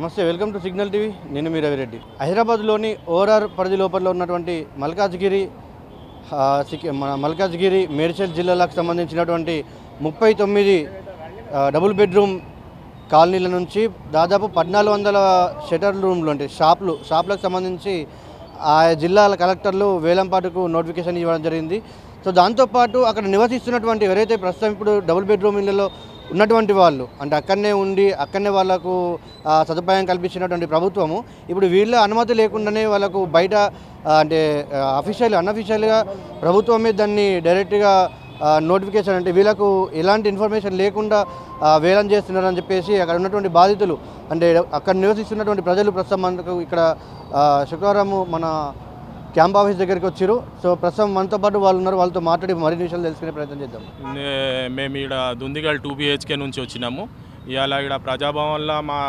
నమస్తే, welcome to signal TV. నేను మీ రవిరెడ్డి. హైదరాబాద్లోని ఓఆర్ఆర్ పరిధి లోపల ఉన్నటువంటి మల్కాజ్గిరి మేడ్చల్ జిల్లాలకు సంబంధించినటువంటి 39 డబుల్ బెడ్రూమ్ కాలనీల నుంచి దాదాపు 1400 షటర్ రూమ్లు అంటే షాపులకు సంబంధించి ఆ జిల్లాల కలెక్టర్లు వేలంపాటుకు నోటిఫికేషన్ ఇవ్వడం జరిగింది. సో దాంతోపాటు అక్కడ నివసిస్తున్నటువంటి ఎవరైతే ప్రస్తుతం ఇప్పుడు డబుల్ బెడ్రూమ్ ఇళ్లలో ఉన్నటువంటి వాళ్ళు అంటే అక్కడనే వాళ్ళకు సదుపాయం కల్పించినటువంటి ప్రభుత్వము ఇప్పుడు వీళ్ళ అనుమతి లేకుండానే వాళ్ళకు బయట అంటే అన్అఫీషియల్గా ప్రభుత్వమే దాన్ని డైరెక్ట్గా నోటిఫికేషన్ అంటే వీళ్ళకు ఎలాంటి ఇన్ఫర్మేషన్ లేకుండా వేలం చేస్తున్నారని చెప్పేసి అక్కడ ఉన్నటువంటి బాధితులు అంటే అక్కడ నివసిస్తున్నటువంటి ప్రజలు ప్రస్తుతం మనకు ఇక్కడ శుక్రవారం మన క్యాంప్ ఆఫీస్ దగ్గరికి వచ్చారు. సో ప్రస్తుతం మనతో పాటు వాళ్ళు ఉన్నారు, వాళ్ళతో మాట్లాడి మరిన్ని విషయాలు తెలుసుకునే ప్రయత్నం చేద్దాం. మేము ఇక్కడ దుందిగల్ 2 BHK నుంచి వచ్చినాము. ఇవాళ ఇక్కడ ప్రజాభవన్లో మా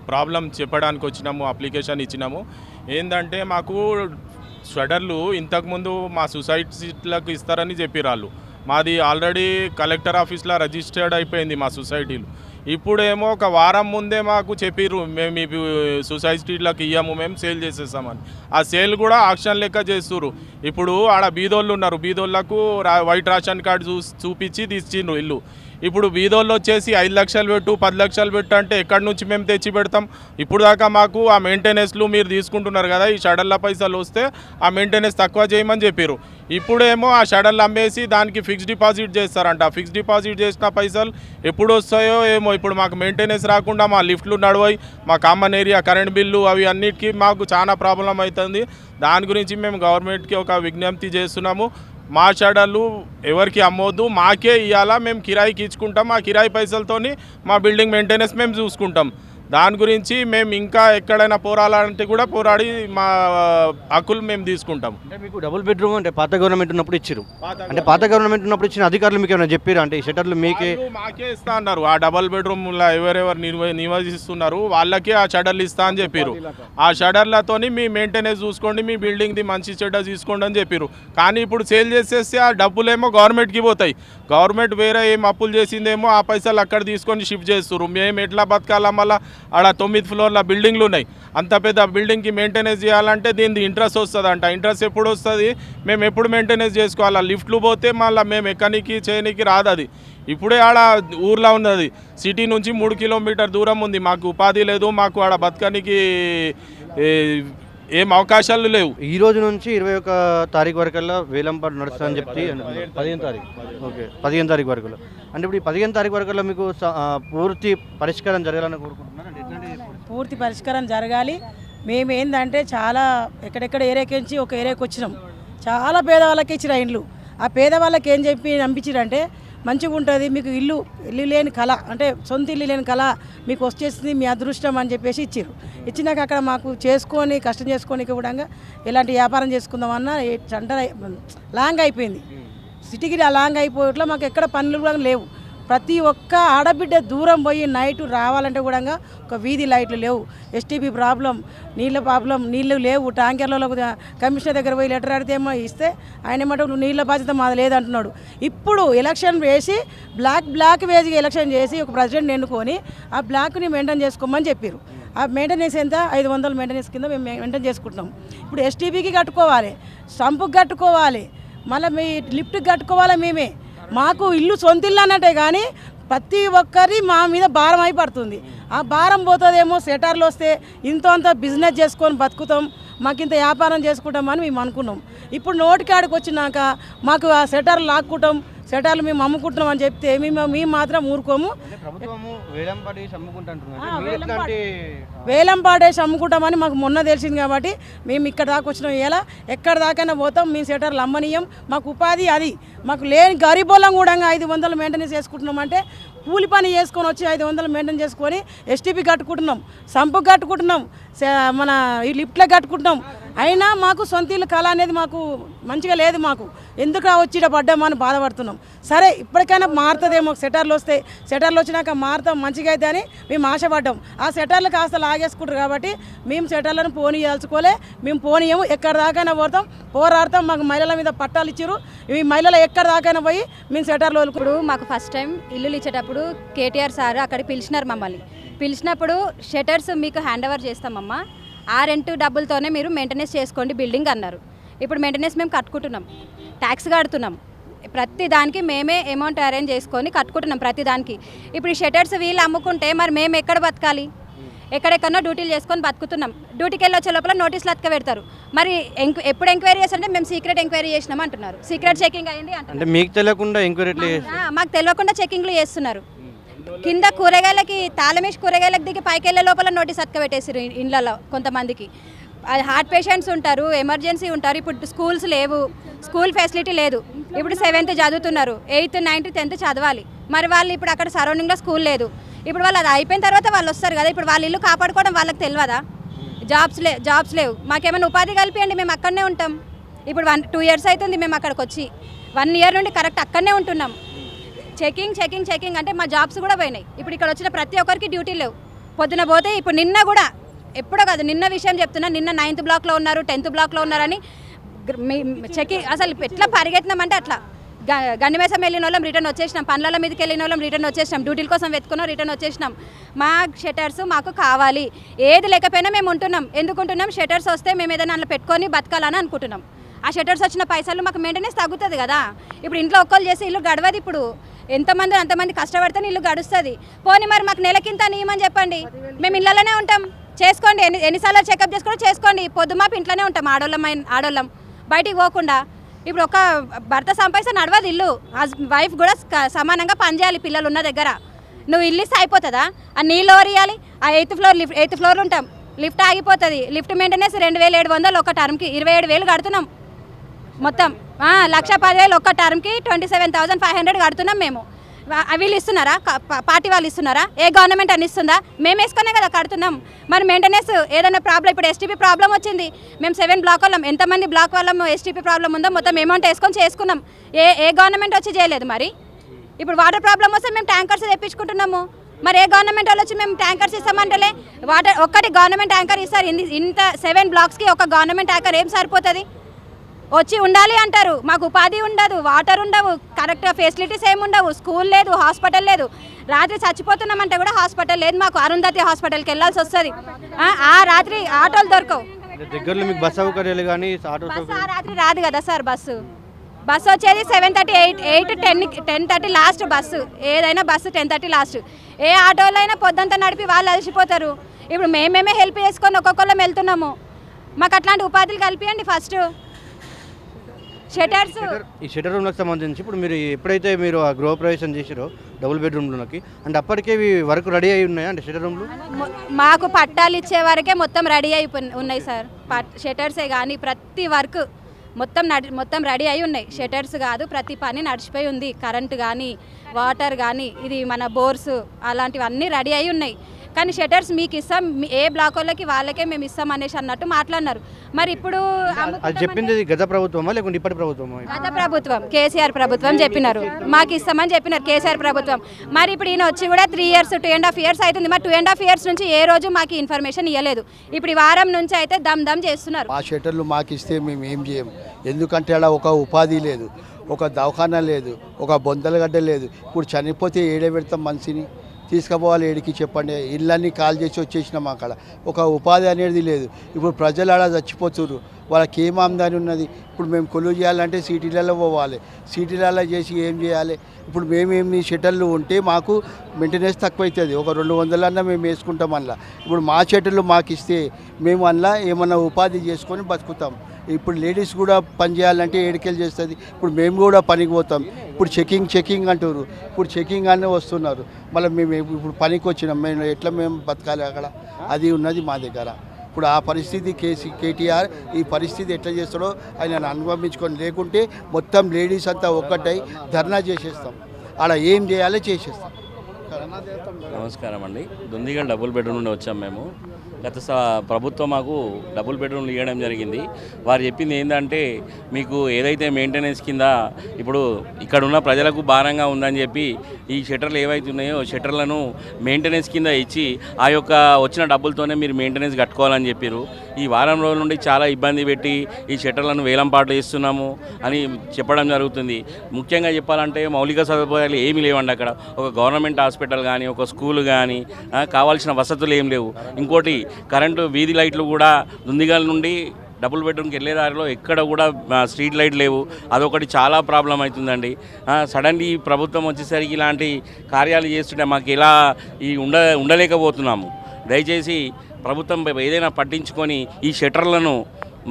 ప్రాబ్లం చెప్పడానికి వచ్చినాము, అప్లికేషన్ ఇచ్చినాము. ఏంటంటే మాకు షటర్లు ఇంతకుముందు మా సొసైటీలకు ఇస్తారని చెప్పిరాళ్ళు. మాది ఆల్రెడీ కలెక్టర్ ఆఫీస్లో రిజిస్టర్డ్ అయిపోయింది మా సొసైటీలు. ఇప్పుడేమో ఒక వారం ముందే మాకు చెప్పిర్రు మేము ఈ సొసైటీలకు ఇయ్యము, మేము సేల్ చేసేస్తామని. ఆ సేల్ కూడా ఆక్షన్ లెక్క చేస్తుర్రు. ఇప్పుడు ఆడ బీదోళ్ళు ఉన్నారు, బీదోళ్ళకు వైట్ రేషన్ కార్డు చూపించి తీసిండ్రు ఇల్లు. ఇప్పుడు బీదోళ్ళు వచ్చేసి 5 లక్షలు పెట్టు 10 లక్షలు పెట్టు అంటే ఎక్కడి నుంచి మేము తెచ్చి పెడతాం? ఇప్పుడు దాకా మాకు ఆ మెయింటెనెన్స్లు మీరు తీసుకుంటున్నారు కదా, ఈ షటర్ల పైసలు వస్తే ఆ మెయింటెనెన్స్ తక్కువ చేయమని చెప్పారు. ఇప్పుడేమో ఆ షటర్లు అమ్మేసి దానికి ఫిక్స్డ్ డిపాజిట్ చేస్తారంట. ఫిక్స్డ్ డిపాజిట్ చేసిన పైసలు ఎప్పుడు వస్తాయో ఏమో. ఇప్పుడు మాకు మెయింటెనెన్స్ రాకుండా మా లిఫ్ట్లు నడవాయి, మా కామన్ ఏరియా కరెంట్ బిల్లు అవి అన్నిటికీ మాకు చాలా ప్రాబ్లం అవుతుంది. దాని గురించి మేము గవర్నమెంట్కి ఒక విజ్ఞప్తి చేస్తున్నాము. మా షటర్లు ఎవరికి అమ్మొద్దు, మాకే ఇవ్వాలా, మేము కిరాయికి ఇచ్చుకుంటాం. ఆ కిరాయి పైసలతోని మా బిల్డింగ్ మెయింటెనెన్స్ మేము చూసుకుంటాం. దాని గురించి మేము ఇంకా ఎక్కడైనా పోరాడాలంటే కూడా పోరాడి మా హక్కులు మేము తీసుకుంటాం. అంటే మీకు డబుల్ బెడ్రూమ్ అంటే పాత గవర్నమెంట్ ఉన్నప్పుడు ఇచ్చారు, అంటే పాత గవర్నమెంట్ ఉన్నప్పుడు ఇచ్చిన అధికారులు మీకు ఏమైనా చెప్పారు అంటే ఈ షటర్లు మాకే ఇస్తా అన్నారు. ఆ డబుల్ బెడ్రూమ్లో ఎవరెవరు నివసిస్తున్నారు వాళ్ళకే ఆ షటర్లు ఇస్తా అని చెప్పారు. ఆ షటర్లతోని మీ మెయింటెనెన్స్ చూసుకోండి, మీ బిల్డింగ్ది మంచి చెడ్డ తీసుకోండి అని చెప్పారు. కానీ ఇప్పుడు సేల్ చేసేస్తే ఆ డబ్బులేమో గవర్నమెంట్కి పోతాయి. గవర్నమెంట్ వేరే ఏం అప్పులు చేసిందేమో ఆ పైసలు అక్కడ తీసుకొని షిఫ్ట్ చేస్తారు. మేము ఎట్లా బతకాలా? మళ్ళీ ఆడ 9 ఫ్లోర్ల బిల్డింగ్లు ఉన్నాయి. అంత పెద్ద బిల్డింగ్కి మెయింటెనెన్స్ చేయాలంటే దీనికి ఇంట్రెస్ట్ వస్తుంది అంట. ఇంట్రెస్ట్ ఎప్పుడు వస్తుంది? మేము ఎప్పుడు మెయింటెనెన్స్ చేసుకోవాలా? లిఫ్ట్లు పోతే మళ్ళీ మేము ఎక్కనికి చేయనికి రాదు. అది ఇప్పుడే ఆడ ఊర్లో ఉన్నది, సిటీ నుంచి 3 కిలోమీటర్ దూరం ఉంది. మాకు ఉపాధి లేదు, మాకు ఆడ బతకనికి ఏం అవకాశాలు లేవు. ఈ రోజు నుంచి 21 తారీఖు వరకల్లా వేలంపాటు నడుస్తుందని చెప్పి 15 తారీఖు ఓకే 15 తారీఖు వరకు అంటే ఇప్పుడు ఈ 15 తారీఖు వరకల్లా మీకు పూర్తి పరిష్కారం జరగాలని కోరుకుంటున్నారు. పూర్తి పరిష్కారం జరగాలి. మేము ఏంటంటే చాలా ఎక్కడెక్కడ ఏరియాకించి ఒక ఏరియాకి వచ్చినాం. చాలా పేదవాళ్ళకి ఇచ్చిన ఇండ్లు. ఆ పేదవాళ్ళకి ఏం చెప్పి పంపించారంటే మంచిగా ఉంటుంది, మీకు ఇల్లు లేని కళ అంటే సొంత ఇల్లు లేని కళ మీకు వచ్చేసింది, మీ అదృష్టం అని చెప్పేసి ఇచ్చారు. ఇచ్చినాక అక్కడ మాకు కష్టం చేసుకోనికి కూడా ఎలాంటి వ్యాపారం చేసుకుందామన్నా లాంగ్ అయిపోయింది. సిటీకి లాంగ్ అయిపోయేట్లా మాకు ఎక్కడ పనులు కూడా లేవు. ప్రతి ఒక్క ఆడబిడ్డ దూరం పోయి నైట్ రావాలంటే కూడా ఒక వీధి లైట్లు లేవు, ఎస్టీపీ ప్రాబ్లం, నీళ్ళు లేవు. ట్యాంకర్లలో కమిషనర్ దగ్గర పోయి లెటర్ అడితే ఏమో ఇస్తే ఆయన ఏమంటే నీళ్ళ బాధ్యత మాది లేదంటున్నాడు. ఇప్పుడు ఎలక్షన్ వేసి బ్లాక్ వేసి ఎలక్షన్ చేసి ఒక ప్రెసిడెంట్ ఎన్నుకొని ఆ బ్లాక్ని మెయింటైన్ చేసుకోమని చెప్పారు. ఆ మెయింటెనెన్స్ ఎంత 500 మెయింటెనెన్స్ కింద మేము మెయింటైన్ చేసుకుంటున్నాం. ఇప్పుడు ఎస్టీపీకి కట్టుకోవాలి, స్టంపుకి కట్టుకోవాలి, మళ్ళీ మీ లిఫ్ట్కి కట్టుకోవాలి. మేమే మాకు ఇల్లు సొంత ఇల్లు అన్నట్టే కానీ ప్రతి ఒక్కరి మా మీద భారం అయి పడుతుంది. ఆ భారం పోతుందేమో షటర్లు వస్తే అంత బిజినెస్ చేసుకొని బతుకుతాం, మాకు ఇంత వ్యాపారం చేసుకుంటామని మేము అనుకున్నాం. ఇప్పుడు నోటికాడికి వచ్చినాక మాకు ఆ షటర్లు లాక్కుంటాం, షటర్లు మేము అమ్ముకుంటున్నాం అని చెప్తే మేము మాత్రం ఊరుకోము. వేలం పాడేసి అమ్ముకుంటామని మాకు మొన్న తెలిసింది కాబట్టి మేము ఇక్కడ దాకా వచ్చినాం. ఇలా ఎక్కడ దాకైనా పోతాం, మేము షటర్లు అమ్మనీయం. మాకు ఉపాధి అది. మాకు లేని గరీబోళ్ళం కూడా 500 మెయింటెనెన్స్ చేసుకుంటున్నాం. కూలి పని చేసుకొని వచ్చి 500 మెయింటైన్ చేసుకొని ఎస్టీపీ కట్టుకుంటున్నాం, సంపు కట్టుకుంటున్నాం, మన ఈ లిఫ్ట్లకు కట్టుకుంటున్నాం. అయినా మాకు సొంత ఇల్లు కళ అనేది మాకు మంచిగా లేదు. మాకు ఎందుకు వచ్చి ఇక్కడ పడ్డామని బాధపడుతున్నాం. సరే ఇప్పటికైనా మారుతుందేమో, షటర్లు వస్తాయి, షటర్లు వచ్చినాక మారుతాం మంచిగా అయితే అని మేము ఆశపడ్డాం. ఆ షటర్లు కాస్త లాగేసుకుంటారు కాబట్టి మేము షటర్లను పోనీయల్చుకోలే, మేము పోనీయము. ఎక్కడ దాకైనా పోరాడతాం. మాకు మహిళల మీద పట్టాలు ఇచ్చారు, ఈ మహిళలు ఎక్కడ దాకైనా పోయి మేము షటర్లు ఇప్పుడు మాకు ఫస్ట్ టైం ఇల్లులు ఇచ్చేటప్పుడు కేటీఆర్ సార్ అక్కడికి పిలిచినారు మమ్మల్ని. పిలిచినప్పుడు షటర్స్ మీకు హ్యాండ్ ఓవర్ చేస్తామమ్మా, ఆ రెంట్ డబ్బులతోనే మీరు మెయింటెనెన్స్ చేసుకోండి బిల్డింగ్ అన్నారు. ఇప్పుడు మెయింటెనెన్స్ మేము కట్టుకుంటున్నాం, ట్యాక్స్ కడుతున్నాం, ప్రతి దానికి మేమే అమౌంట్ అరేంజ్ చేసుకొని కట్టుకుంటున్నాం ప్రతి దానికి. ఇప్పుడు ఈ షటర్స్ వీళ్ళు అమ్ముకుంటే మరి మేము ఎక్కడ బతకాలి? ఎక్కడెక్కడో డ్యూటీలు చేసుకొని బతుకుతున్నాం. డ్యూటీకి వెళ్ళి వచ్చే లోపల నోటీసులు అతక పెడతారు. మరి ఎప్పుడు ఎంక్వైరీ చేస్తుంటే మేము సీక్రెట్ ఎంక్వైరీ చేసినాం అంటున్నారు. సీక్రెట్ చెకింగ్ అయ్యింది అంటే మీకు తెలియకుండా ఎంక్వైరీ మాకు తెలియకుండా చెకింగ్లు చేస్తున్నారు. కింద కూరగాయలకి తాళమేసి కూరగాయలకు దిగి పైకి వెళ్ళే లోపల నోటీస్ అతక పెట్టేసారు ఇండ్లలో కొంతమందికి. హార్ట్ పేషెంట్స్ ఉంటారు, ఎమర్జెన్సీ ఉంటారు. ఇప్పుడు స్కూల్స్ లేవు, స్కూల్ ఫెసిలిటీ లేదు. ఇప్పుడు 7th చదువుతున్నారు, 8th 9th 10th చదవాలి. మరి వాళ్ళు ఇప్పుడు అక్కడ సరౌండింగ్లో స్కూల్ లేదు. ఇప్పుడు వాళ్ళు అది అయిపోయిన తర్వాత వాళ్ళు వస్తారు కదా, ఇప్పుడు వాళ్ళ ఇల్లు కాపాడుకోవడం వాళ్ళకి తెలియదా? జాబ్స్ లేవు. మాకేమైనా ఉపాధి కల్పియండి, మేము అక్కడనే ఉంటాం. ఇప్పుడు 2 years అవుతుంది మేము అక్కడికి వచ్చి. 1 year నుండి కరెక్ట్ అక్కడనే ఉంటున్నాం. చెకింగ్ అంటే మా జాబ్స్ కూడా పోయినాయి. ఇప్పుడు ఇక్కడ వచ్చిన ప్రతి ఒక్కరికి డ్యూటీ లేవు. పొద్దున పోతే ఇప్పుడు నిన్న కూడా, ఎప్పుడో కాదు నిన్న విషయం చెప్తున్నా, నిన్న 9th బ్లాక్లో ఉన్నారు, 10th బ్లాక్లో ఉన్నారని చెకింగ్. అసలు ఎట్లా పరిగెత్తినామంటే అట్లా గండిమేసం వెళ్ళిన వాళ్ళం రిటర్న్ వచ్చేసినాం, పనుల మీదకి వెళ్ళిన వాళ్ళం రిటర్న్ వచ్చేసినాం, డ్యూటీల కోసం వెతుకున్నాం రిటర్న్ వచ్చేసినాం. మా షటర్స్ మాకు కావాలి. ఏది లేకపోయినా మేము ఉంటున్నాం. ఎందుకుంటున్నాం? షటర్స్ వస్తే మేము ఏదైనా అందులో పెట్టుకొని బతకాలని అనుకుంటున్నాం. ఆ షటర్స్ వచ్చిన పైసలు మాకు మెయింటెనెన్స్ తగ్గుతుంది కదా. ఇప్పుడు ఇంట్లో ఒక్కళ్ళు చేసి ఇల్లు గడవదు. ఇప్పుడు ఎంతమంది అంతమంది కష్టపడితే ఇల్లు గడుస్తుంది. పోనీ మరి మాకు నెలకింత నియమని చెప్పండి, మేము ఇళ్ళలోనే ఉంటాం. చేసుకోండి, ఎన్నిసార్లు చెకప్ చేసుకోండి. పొద్దుమాపు ఇంట్లోనే ఉంటాం ఆడోళ్ళం బయటికి పోకుండా. ఇప్పుడు ఒక భర్త సంపాదిస్తే నడవదు ఇల్లు, వైఫ్ కూడా సమానంగా పనిచేయాలి పిల్లలు ఉన్న దగ్గర. నువ్వు ఇల్లు ఇస్తే అయిపోతుందా? ఆ నీళ్ళు ఎవరు ఇవ్వాలి? ఆ 8th ఫ్లోర్ ఉంటాం, లిఫ్ట్ ఆగిపోతుంది. లిఫ్ట్ మెయింటెనెన్స్ 2700 ఒక టర్మ్కి, 27,000 కడుతున్నాం మొత్తం. 1,10,000 ఒక్క టర్మ్కి 27,500 కడుతున్నాం మేము. వీళ్ళు ఇస్తున్నారా? పార్టీ వాళ్ళు ఇస్తున్నారా? ఏ గవర్నమెంట్ అని ఇస్తుందా? మేము వేసుకునే కదా కడుతున్నాం. మరి మెయింటెనెన్స్ ఏదైనా ప్రాబ్లం, ఇప్పుడు ఎస్టీపీ ప్రాబ్లం వచ్చింది, మేము 7 బ్లాక్ వాళ్ళం, ఎంతమంది బ్లాక్ వాళ్ళం ఎస్టీపీ ప్రాబ్లం ఉందో మొత్తం అమౌంట్ వేసుకొని చేసుకున్నాం. ఏ గవర్నమెంట్ వచ్చి చేయలేదు. మరి ఇప్పుడు వాటర్ ప్రాబ్లం వస్తే మేము ట్యాంకర్స్ తెప్పించుకుంటున్నాము. మరి ఏ గవర్నమెంట్ వాళ్ళు వచ్చి మేము ట్యాంకర్స్ ఇస్తామంటలే. వాటర్ ఒక్కటి గవర్నమెంట్ ట్యాంకర్ ఇస్తారు. ఇంత 7 బ్లాక్స్కి ఒక గవర్నమెంట్ ట్యాంకర్ ఏం సరిపోతుంది? వచ్చి ఉండాలి అంటారు, మాకు ఉపాధి ఉండదు, వాటర్ ఉండవు, కరెక్ట్గా ఫెసిలిటీస్ ఏముండవు, స్కూల్ లేదు, హాస్పిటల్ లేదు. రాత్రి చచ్చిపోతున్నామంటే కూడా హాస్పిటల్ లేదు. మాకు అరుంధతి హాస్పిటల్కి వెళ్ళాల్సి వస్తుంది. ఆ రాత్రి ఆటోలు దొరకవు. దగ్గరలో మీకు బస్ సౌకర్యాలు కానీ బస్సు ఆ రాత్రి రాదు కదా సార్. బస్సు వచ్చేది 7:30, 8, 10:30 లాస్ట్ బస్సు. ఏదైనా బస్సు 10:30 లాస్ట్. ఏ ఆటోలో అయినా పొద్దుంతా నడిపి వాళ్ళు అలసిపోతారు. ఇప్పుడు మేమేమే హెల్ప్ చేసుకొని ఒక్కొక్కళ్ళం వెళ్తున్నాము. మాకు అట్లాంటి ఉపాధులు కల్పియండి ఫస్ట్. షటర్స్ ఈ షటర్ రూమ్లకు సంబంధించి ఇప్పుడు మీరు ఎప్పుడైతే మీరు ఆ గృహప్రవేశం చేసారో డబుల్ బెడ్రూమ్లోకి, అంటే అప్పటికే వరకు రెడీ అయి ఉన్నాయా అంటే షటర్ రూమ్లు? మాకు పట్టాలు ఇచ్చే వరకే మొత్తం రెడీ అయి ఉన్నాయి సార్. షటర్సే కానీ ప్రతి వర్క్ మొత్తం రెడీ అయి ఉన్నాయి. షటర్స్ కాదు, ప్రతి పని నడిచిపోయి ఉంది. కరెంటు కానీ, వాటర్ కానీ, ఇది మన బోర్స్ అలాంటివన్నీ రెడీ అయి ఉన్నాయి. కానీ షటర్స్ మీకు ఇస్తాం, ఏ బ్లాక్ వాళ్ళకే మేము ఇస్తాం అనేసి అన్నట్టు మాట్లాడినారు. మరి ఇప్పుడు అది చెప్పింది గత ప్రభుత్వమా లేకుంటే ఇప్పటి ప్రభుత్వమా? గత ప్రభుత్వం, కేసీఆర్ ప్రభుత్వం చెప్పినారు మాకు ఇస్తామని చెప్పినారు, కేసీఆర్ ప్రభుత్వం. మరి ఇప్పుడు ఈయన వచ్చి కూడా 3 years 2.5 years అవుతుంది. మరి 2.5 years నుంచి ఏ రోజు మాకు ఇన్ఫర్మేషన్ ఇవ్వలేదు. ఇప్పుడు ఈ వారం నుంచి అయితే దమ్ చేస్తున్నారు. మా షటర్లు మాకు ఇస్తే మేము ఏం చేయం. ఎందుకంటే అలా ఒక ఉపాధి లేదు, ఒక దవాఖానా లేదు, ఒక బొందలగడ్డ లేదు. ఇప్పుడు చనిపోతే ఏడే పెడతాం మనిషిని, తీసుకుపోవాలి ఏడికి చెప్పండి? ఇళ్ళన్నీ కాల్ చేసి వచ్చేసినాం. అక్కడ ఒక ఉపాధి అనేది లేదు. ఇప్పుడు ప్రజలు అలా చచ్చిపోతున్నారు, వాళ్ళకి ఏం ఆమ్దాని ఉన్నది? ఇప్పుడు మేము కొలువు చేయాలంటే సిటీలలో పోవాలి, సిటీలలో చేసి ఏం చేయాలి? ఇప్పుడు మేమేమి షటర్లు ఉంటే మాకు మెయింటెనెన్స్ తక్కువ అవుతుంది. ఒక 200 మేము వేసుకుంటాం అందులో. ఇప్పుడు మా షటర్లు మాకు ఇస్తే మేము అందులో ఏమన్నా ఉపాధి చేసుకొని బతుకుతాం. ఇప్పుడు లేడీస్ కూడా పని చేయాలంటే ఏడికెళ్ళి చేస్తుంది. ఇప్పుడు మేము కూడా పనికి పోతాం. ఇప్పుడు చెకింగ్ అంటారు. ఇప్పుడు చెకింగ్ అనే వస్తున్నారు. మళ్ళీ మేము ఇప్పుడు పనికి వచ్చినాం, మేము బతకాలి అక్కడ? అది ఉన్నది మా దగ్గర. ఇప్పుడు ఆ పరిస్థితి కేటీఆర్ ఈ పరిస్థితి ఎట్లా చేస్తాడో ఆయన అనుభవించుకొని, లేకుంటే మొత్తం లేడీస్ అంతా ఒక్కటై ధర్నా చేసేస్తాం. ఆడ ఏం చేయాలో చేసేస్తాం. నమస్కారం అండి. దుందిగల్ డబుల్ బెడ్రూమ్ నుండి వచ్చాం మేము. గత ప్రభుత్వం మాకు డబుల్ బెడ్రూమ్లు ఇవ్వడం జరిగింది. వారు చెప్పింది ఏంటంటే, మీకు ఏదైతే మెయింటెనెన్స్ కింద ఇప్పుడు ఇక్కడ ఉన్న ప్రజలకు భారంగా ఉందని చెప్పి ఈ షటర్లు ఏవైతే ఉన్నాయో షటర్లను మెయింటెనెన్స్ కింద ఇచ్చి ఆ యొక్క వచ్చిన డబ్బులతోనే మీరు మెయింటెనెన్స్ కట్టుకోవాలని చెప్పారు. ఈ వారం రోజుల నుండి చాలా ఇబ్బంది పెట్టి ఈ షటర్లను వేలంపాట్లు చేస్తున్నాము అని చెప్పడం జరుగుతుంది. ముఖ్యంగా చెప్పాలంటే మౌలిక సదుపాయాలు ఏమీ లేవండి. అక్కడ ఒక గవర్నమెంట్ హాస్పిటల్ హాస్పిటల్ కానీ ఒక స్కూల్ కానీ కావాల్సిన వసతులు ఏం లేవు. ఇంకోటి కరెంటు వీధి లైట్లు కూడా దుందిగల్ నుండి డబుల్ బెడ్రూమ్కి వెళ్ళే దారిలో ఎక్కడ కూడా స్ట్రీట్ లైట్ లేవు. అదొకటి చాలా ప్రాబ్లం అవుతుందండి. సడన్లీ ప్రభుత్వం వచ్చేసరికి ఇలాంటి కార్యాలు చేస్తుంటే మాకు ఇలా ఉండలేకపోతున్నాము. దయచేసి ప్రభుత్వం ఏదైనా పట్టించుకొని ఈ షట్టర్లను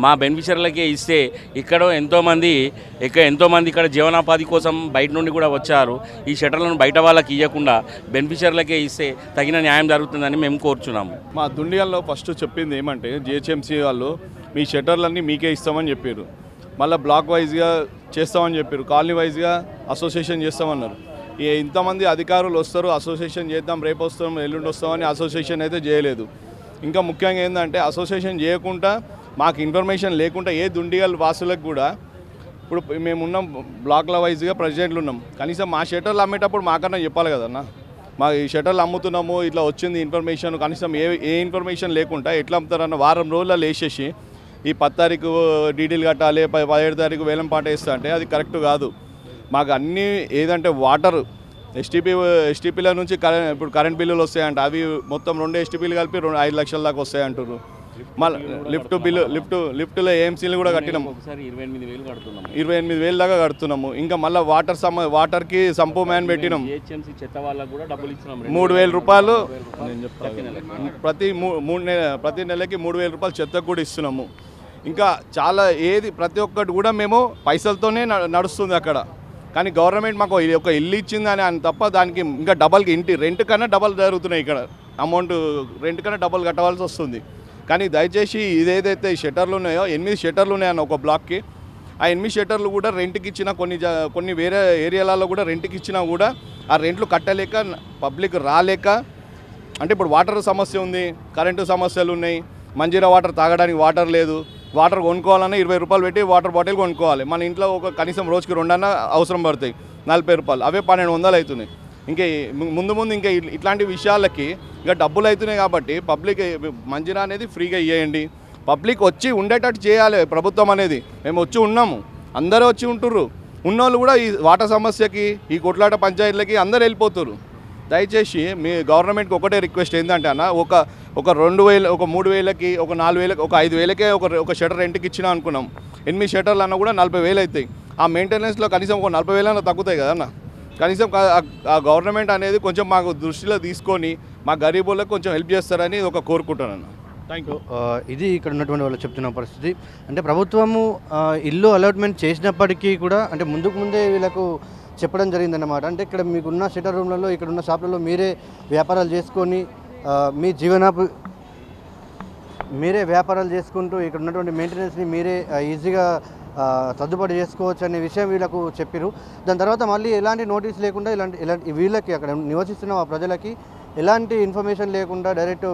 మా బెనిఫిషరీలకే ఇస్తే ఎంతోమంది ఇక్కడ జీవనోపాధి కోసం బయట నుండి కూడా వచ్చారు. ఈ షట్టర్లను బయట వాళ్ళకి ఇవ్వకుండా బెనిఫిషరీలకే ఇస్తే తగిన న్యాయం జరుగుతుందని మేము కోరుచున్నాము. మా దుండియాల్లో ఫస్ట్ చెప్పింది ఏమంటే జిహెచ్ఎంసీ వాళ్ళు మీ షట్టర్లన్నీ మీకే ఇస్తామని చెప్పారు. మళ్ళీ బ్లాక్ వైజ్గా చేస్తామని చెప్పారు. కాలనీ వైజ్గా అసోసియేషన్ చేస్తామన్నారు. ఇంతమంది అధికారులు వస్తారు, అసోసియేషన్ చేద్దాం, రేపు వస్తాం, ఎల్లుండి వస్తామని అసోసియేషన్ అయితే చేయలేదు. ఇంకా ముఖ్యంగా ఏంటంటే అసోసియేషన్ చేయకుండా మాకు ఇన్ఫర్మేషన్ లేకుండా దుండిగల్ వాసులకు కూడా ఇప్పుడు మేమున్నాం బ్లాక్ల వైజ్గా ప్రెసిడెంట్లు ఉన్నాం. కనీసం మా షట్టర్లు అమ్మేటప్పుడు మాకన్నా చెప్పాలి కదన్నా. మా ఈ షట్టర్లు అమ్ముతున్నాము ఇట్లా వచ్చింది ఇన్ఫర్మేషన్, కనీసం ఏ ఇన్ఫర్మేషన్ లేకుండా ఎట్లా అమ్ముతారన్న వారం రోజుల్లో వేసేసి ఈ 10 తారీఖు డీడీలు కట్టాలి, 17 తారీఖు వేలం పాట వేస్తా అంటే అది కరెక్ట్ కాదు. మాకు అన్నీ ఏదంటే వాటర్ ఎస్టీపీల నుంచి ఇప్పుడు కరెంట్ బిల్లులు వస్తాయంట. అవి మొత్తం 2 ఎస్టీపీలు కలిపి 5 లక్షల దాకా వస్తాయంటారు. మళ్ళీ లిఫ్ట్లో ఏఎంసీలు కూడా కట్టినాము, 28,000 దాకా కడుతున్నాము. ఇంకా మళ్ళీ వాటర్కి సంపు మ్యాన్ పెట్టినాం. 3,000 రూపాయలు ప్రతి నెలకి 3,000 రూపాయలు చెత్తకు కూడా ఇస్తున్నాము. ఇంకా చాలా ప్రతి ఒక్కటి కూడా మేము పైసలతోనే నడుస్తుంది అక్కడ. కానీ గవర్నమెంట్ మాకు ఒక ఇల్లు ఇచ్చిందని అని తప్ప దానికి ఇంకా డబల్కి ఇంటి రెంట్ కన్నా డబల్ జరుగుతున్నాయి. ఇక్కడ అమౌంట్ రెంట్ కన్నా డబల్ కట్టవలసి వస్తుంది. కానీ దయచేసి ఇదేదైతే షట్టర్లు ఉన్నాయో 8 షట్టర్లు ఉన్నాయన్న ఒక బ్లాక్కి, ఆ 8 షట్టర్లు కూడా రెంట్కి ఇచ్చిన కొన్ని వేరే ఏరియాలలో కూడా రెంట్కి ఇచ్చినా కూడా ఆ రెంట్లు కట్టలేక పబ్లిక్ రాలేక, అంటే ఇప్పుడు వాటర్ సమస్య ఉంది, కరెంటు సమస్యలు ఉన్నాయి, మంజీరా వాటర్ తాగడానికి వాటర్ లేదు. వాటర్ కొనుక్కోవాలన్నా 20 రూపాయలు పెట్టి వాటర్ బాటిల్ కొనుక్కోవాలి. మన ఇంట్లో ఒక కనీసం రోజుకి 2 అన్నా అవసరం పడతాయి, 40 రూపాయలు, అవే 1200 అవుతున్నాయి. ఇంకా ముందు ఇంకా ఇట్లాంటి విషయాలకి ఇంకా డబ్బులు అవుతున్నాయి. కాబట్టి పబ్లిక్ మంజీరా అనేది ఫ్రీగా ఇవ్వండి, పబ్లిక్ వచ్చి ఉండేటట్టు చేయాలి ప్రభుత్వం అనేది. మేము వచ్చి ఉన్నాము, అందరూ వచ్చి ఉంటుర్రు. ఉన్నోళ్ళు కూడా ఈ వాటర్ సమస్యకి, ఈ కొట్లాట పంచాయతీలకి అందరూ వెళ్ళిపోతున్నారు. దయచేసి మీ గవర్నమెంట్కి ఒకటే రిక్వెస్ట్ ఏంటంటే అన్న, ఒక 2,000, ఒక 3,000కి, ఒక 4,000, ఒక 5,000కే ఒక షటర్ రెంట్కి ఇచ్చినా అనుకున్నాం. 8 షటర్లు అన్నా కూడా 40,000 అవుతాయి. ఆ మెయింటెనెన్స్లో కనీసం ఒక 40,000 అన్నా తగ్గుతాయి కదన్న. కనీసం ఆ గవర్నమెంట్ అనేది కొంచెం మాకు దృష్టిలో తీసుకొని మా గరీబులకు కొంచెం హెల్ప్ చేస్తారని ఒక కోరుకుంటానన్న. Thank you. ఇది ఇక్కడ ఉన్నటువంటి వాళ్ళు చెప్తున్న పరిస్థితి. అంటే ప్రభుత్వము ఇల్లు అలాట్మెంట్ చేసినప్పటికీ కూడా అంటే ముందే వీళ్ళకు చెప్పడం జరిగిందన్నమాట. అంటే ఇక్కడ మీకున్న షటర్ రూమ్లలో, ఇక్కడ ఉన్న షాపులలో మీరే వ్యాపారాలు చేసుకొని మీరే వ్యాపారాలు చేసుకుంటూ ఇక్కడ ఉన్నటువంటి మెయింటెనెన్స్ని మీరే ఈజీగా సర్దుబాటు చేసుకోవచ్చు అనే విషయం వీళ్ళకు చెప్పారు. దాని తర్వాత మళ్ళీ ఎలాంటి నోటీస్ లేకుండా ఇలాంటి వీళ్ళకి అక్కడ నివసిస్తున్న ఆ ప్రజలకి ఎలాంటి ఇన్ఫర్మేషన్ లేకుండా డైరెక్ట్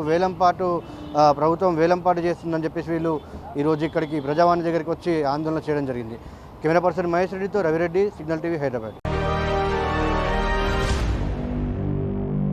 ప్రభుత్వం వేలంపాటు చేస్తుందని చెప్పేసి వీళ్ళు ఈరోజు ఇక్కడికి ప్రజావాణి దగ్గరికి వచ్చి ఆందోళన చేయడం జరిగింది. కెమెరా పర్సన్ మహేష్ రెడ్డితో రవిరెడ్డి, సిగ్నల్ టీవీ, హైదరాబాద్.